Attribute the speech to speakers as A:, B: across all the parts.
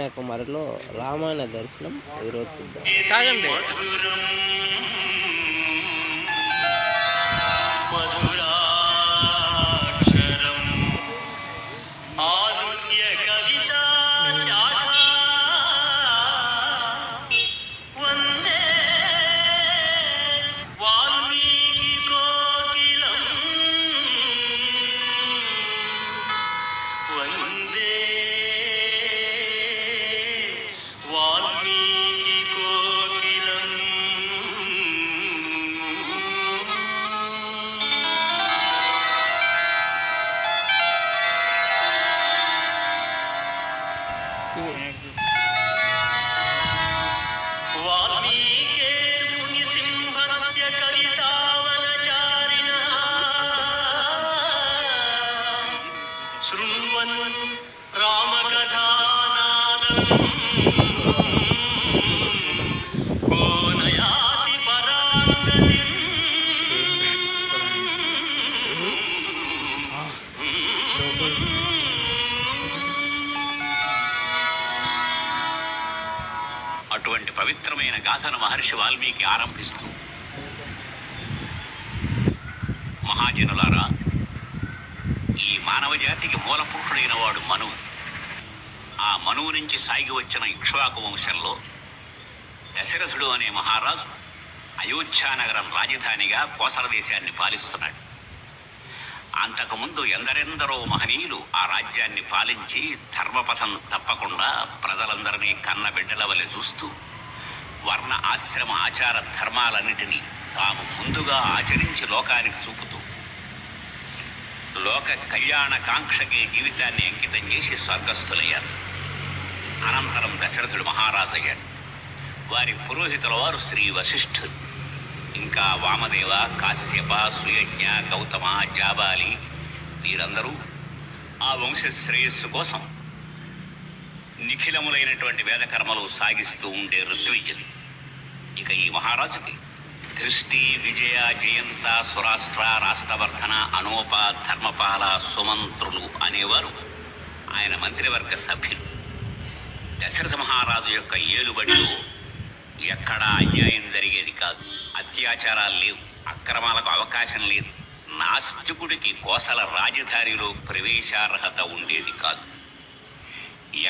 A: కన్యాకుమారిలో రామాయణ దర్శనం ఈరోజు చూద్దాం.
B: తాగండి.
C: అటువంటి పవిత్రమైన గాథను మహర్షి వాల్మీకి ఆరంభిస్తూ, మహాజనులారా, ఈ మానవ జాతికి మూల పురుషుడైన వాడు మనువు. ఆ మనువు నుంచి సాగి వచ్చిన ఇక్ష్వాకు వంశంలో దశరథుడు అనే మహారాజు అయోధ్యానగరం రాజధానిగా కోసల దేశాన్ని పాలిస్తున్నాడు. అంతకుముందు ఎందరెందరో మహనీయులు ఆ రాజ్యాన్ని పాలించి ధర్మపథం తప్పకుండా ప్రజలందరినీ కన్న బిడ్డల వలె చూస్తూ వర్ణ ఆశ్రమ ఆచార ధర్మాలన్నిటినీ తాము ముందుగా ఆచరించి లోకానికి చూపుతూ లోక కళ్యాణ కాంక్షకి జీవితాన్ని అంకితం చేసి స్వర్గస్థులయ్యారు. అనంతరం దశరథుడు మహారాజు అయ్యాడు. వారి పురోహితుల వారు శ్రీ వశిష్ఠుడు, ఇంకా వామదేవ, కాశ్యప, సుయజ్ఞ, గౌతమ, జాబాలి వీరందరూ ఆ వంశ శ్రేయస్సు కోసం నిఖిలములైనటువంటి వేదకర్మలు సాగిస్తూ ఉండే ఋత్విజులు. ఇక ఈ మహారాజుకి దృష్టి, విజయ, జయంత, సురాష్ట్ర, రాష్ట్రవర్ధన, అనోప, ధర్మపాల, సుమంత్రులు అనేవారు ఆయన మంత్రివర్గ సభ్యులు. దశరథ మహారాజు యొక్క ఏలుబడిలో ఎక్కడా అన్యాయం జరిగేది కాదు. అత్యాచారాలు లేవు, అక్రమాలకు అవకాశం లేదు. నాస్తికుడికి కోసల రాజధానిలో ప్రవేశార్హత ఉండేది కాదు.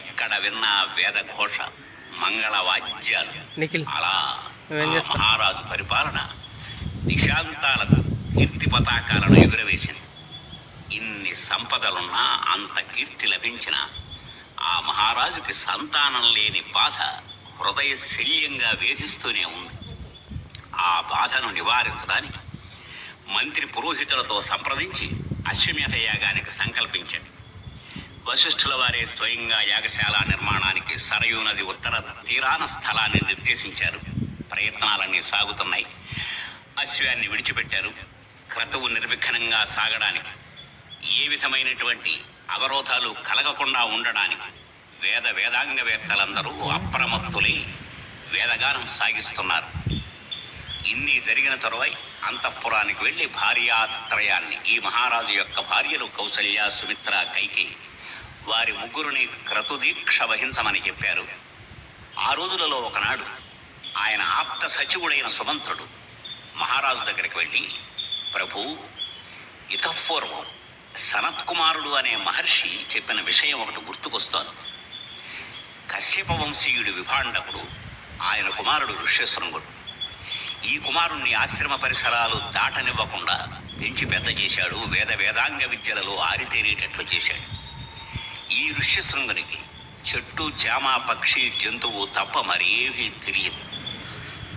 C: ఎక్కడ విన్నా వేద ఘోష, మంగళ వాద్యాలు. అలా మహారాజు పరిపాలన దిశాంతాలకు కీర్తి పతాకాలను ఎగురవేసింది. ఇన్ని సంపదలున్నా, అంత కీర్తి లభించిన ఆ మహారాజుకి సంతానం లేని బాధ హృదయ శల్యంగా వేధిస్తూనే ఉంది. ఆ బాధను నివారించడానికి మంత్రి పురోహితులతో సంప్రదించి అశ్వమేధ యాగానికి సంకల్పించాడు. వశిష్ఠుల వారే స్వయంగా యాగశాల నిర్మాణానికి సరయూ నది ఉత్తర తీరాన స్థలాన్ని నిర్దేశించారు. ప్రయత్నాలన్నీ సాగుతున్నాయి. అశ్వాన్ని విడిచిపెట్టారు. క్రతువు నిర్విఘ్నంగా సాగడానికి, ఏ విధమైనటువంటి అవరోధాలు కలగకుండా ఉండడానికి వేదాంగవేత్తలందరూ అప్రమత్తులై వేదగానం సాగిస్తున్నారు. ఇన్ని జరిగిన తరువాయి అంతఃపురానికి వెళ్ళి భార్యాత్రయాన్ని, ఈ మహారాజు యొక్క భార్యలు కౌసల్య, సుమిత్ర, కైకేయి, వారి ముగ్గురిని క్రతుదీక్ష వహించమని చెప్పారు. ఆ రోజులలో ఒకనాడు ఆయన ఆప్త సచివుడైన సుమంత్రుడు మహారాజు దగ్గరికి వెళ్ళి, ప్రభు, ఇతఃపూర్వం సనత్కుమారుడు అనే మహర్షి చెప్పిన విషయం ఒకటి గుర్తుకొస్తోంది. కశ్యప వంశీయుడు విభాండకుడు, ఆయన కుమారుడు ఋష్యశృంగుడు. ఈ కుమారుణ్ణి ఆశ్రమ పరిసరాలు దాటనివ్వకుండా పెంచి పెద్ద చేశాడు. వేదాంగ విద్యలలో ఆరితేరేటట్లు చేశాడు. ఈ ఋష్యశృంగునికి చెట్టు, చేమ, పక్షి, జంతువు తప్ప మరేమీ తెలియదు.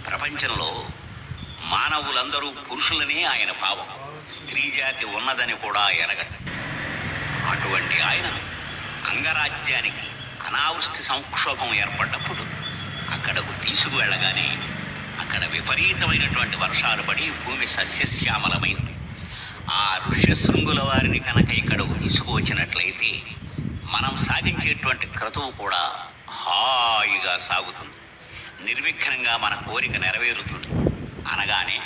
C: ప్రపంచంలో మానవులందరూ పురుషులనే ఆయన భావం. స్త్రీ జాతి ఉన్నదని కూడా ఎరగడు. అటువంటి ఆయన అంగరాజ్యానికి అనావృష్టి సంక్షోభం ఏర్పడ్డప్పుడు అక్కడకు తీసుకువెళ్ళగానే అక్కడ విపరీతమైనటువంటి వర్షాలు పడి భూమి సస్యశ్యామలమైంది. ఆ ఋష్యశృంగుల వారిని కనుక ఇక్కడకు తీసుకువచ్చినట్లయితే మనం సాగించేటువంటి క్రతువు కూడా హాయిగా సాగుతుంది, నిర్విఘ్నంగా మన కోరిక నెరవేరుతుంది అనగానే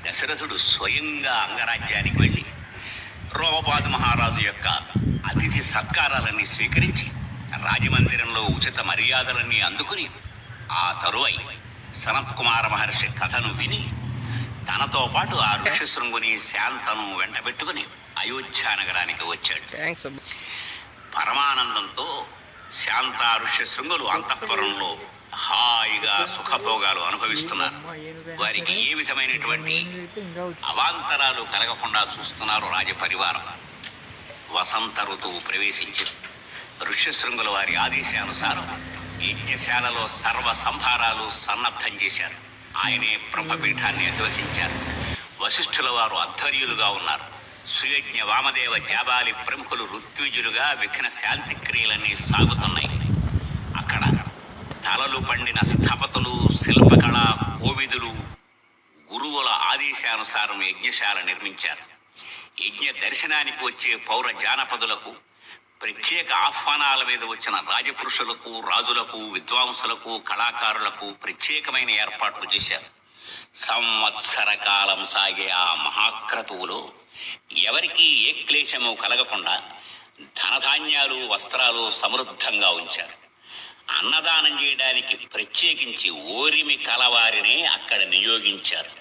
C: దశరథుడు స్వయంగా అంగరాజ్యానికి వెళ్ళి రోమపాదు మహారాజు యొక్క అతిథి సత్కారాలన్నీ స్వీకరించి రాజమందిరంలో ఉచిత మర్యాదలన్నీ అందుకుని ఆ తరువై సనత్ కుమార మహర్షి కథను విని తనతో పాటు ఆ ఋష్యశృంగుని శాంతను వెంటబెట్టుకుని అయోధ్య నగరానికి వచ్చాడు.
A: థ్యాంక్స్ అబ్బా.
C: పరమానందంతో శాంత ఋష్యశృంగులు అంతఃపురంలో హాయిగా సుఖభోగాలు అనుభవిస్తున్నారు. వారికి ఏ విధమైనటువంటి అవాంతరాలు కలగకుండా చూస్తున్నారు రాజపరివారం. వసంత ఋతువు ప్రవేశించింది. ఋష్యశృంగుల వారి ఆదేశానుసారం యజ్ఞశాలలో సర్వ సంభారాలు సన్నద్ధం చేశారు. ఆయనే బ్రహ్మపీఠాన్ని అధివసించారు. వశిష్ఠుల వారు అధ్వర్యులుగా ఉన్నారు. సుయజ్ఞ వామదేవ జాబాలి ప్రముఖులు ఋత్విజులుగా విఘ్న శాంతి క్రియలన్నీ సాగుతున్నాయి. అక్కడ తలలు పండిన స్థపతులు, శిల్పకళ కోవిదులు గురువుల ఆదేశానుసారం యజ్ఞశాల నిర్మించారు. యజ్ఞ దర్శనానికి వచ్చే పౌర జానపదులకు, ప్రత్యేక ఆహ్వానాల మీద వచ్చిన రాజపురుషులకు, రాజులకు, విద్వాంసులకు, కళాకారులకు ప్రత్యేకమైన ఏర్పాట్లు చేశారు. సంవత్సర కాలం సాగే ఆ మహాక్రతువులో ఎవరికీ ఏ క్లేశము కలగకుండా ధనధాన్యాలు, వస్త్రాలు సమృద్ధంగా ఉంచారు. అన్నదానం చేయడానికి ప్రత్యేకించి ఓరిమి కలవారినే అక్కడ నియోగించారు.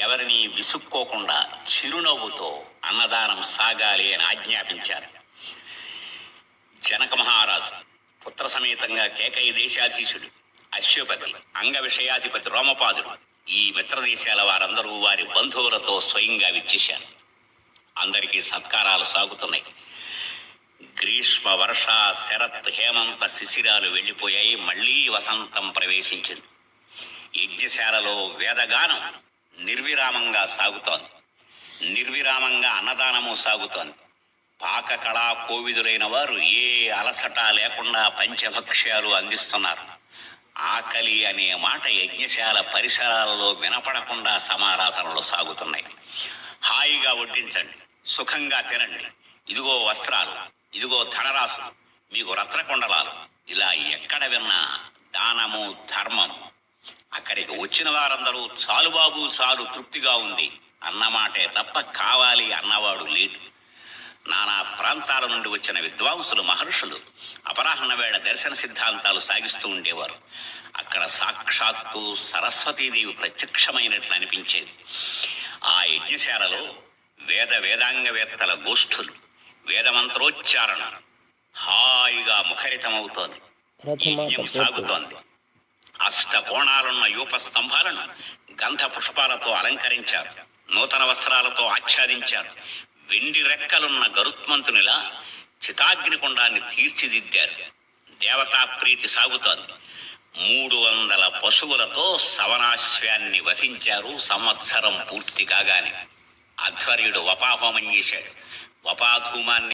C: ఎవరిని విసుక్కోకుండా చిరునవ్వుతో అన్నదానం సాగాలి అని ఆజ్ఞాపించారు. జనక మహారాజు, పుత్ర సమేతంగా కేకయ దేశాధీశుడు, అశ్వపతి, అంగ విషయాధిపతి రోమపాదుడు, ఈ మిత్రదేశాల వారందరూ వారి బంధువులతో స్వయంగా విచ్చేశారు. అందరికీ సత్కారాలు సాగుతున్నాయి. గ్రీష్మ, వర్ష, శరత్, హేమంత శిశిరాలు వెళ్ళిపోయాయి. మళ్లీ వసంతం ప్రవేశించింది. యజ్ఞశాలలో వేదగానం నిర్విరామంగా సాగుతోంది. నిర్విరామంగా అన్నదానము సాగుతోంది. పాక కళా కోవిదులైన వారు ఏ అలసట లేకుండా పంచభక్ష్యాలు అందిస్తున్నారు. ఆకలి అనే మాట యజ్ఞశాల పరిసరాలలో వినపడకుండా సమారాధనలు సాగుతున్నాయి. హాయిగా వడ్డించండి, సుఖంగా తినండి, ఇదిగో వస్త్రాలు, ఇదిగో ధనరాశులు, మీకు రత్నకొండలాలు, ఇలా ఎక్కడ విన్నా దానము, ధర్మము. అక్కడికి వచ్చిన వారందరూ చాలు బాబు చాలు, తృప్తిగా ఉంది అన్నమాటే తప్ప కావాలి అన్నవాడు లేడు. నానా ప్రాంతాల నుండి వచ్చిన విద్వాంసులు, మహర్షులు అపరాహ్న వేళ దర్శన సిద్ధాంతాలు సాగిస్తూ ఉండేవారు. అక్కడ సాక్షాత్తు సరస్వతీదేవి ప్రత్యక్షమైనట్లు అనిపించేది. ఆ యజ్ఞశాలలో వేదాంగవేత్తల గోష్ఠులు, వేదమంత్రోచ్చారణ హాయిగా ముఖరితమవుతోంది. యజ్ఞం సాగుతోంది. అష్టకోణాలున్న యూప స్తంభాలను గంధ పుష్పాలతో అలంకరించారు. నూతన వస్త్రాలతో ఆచ్ఛాదించారు. వెండి రెక్కలున్న గరుత్మంతునిలా చితాగ్నికుండాన్ని తీర్చిదిద్దారు. దేవతా ప్రీతి సాగుతోంది. 300 పశువులతో సవనాశ్వాన్ని వధించారు. సంవత్సరం పూర్తి కాగానే అధ్వర్యుడు వపాహోమం చేశాడు. వపాధూమాన్ని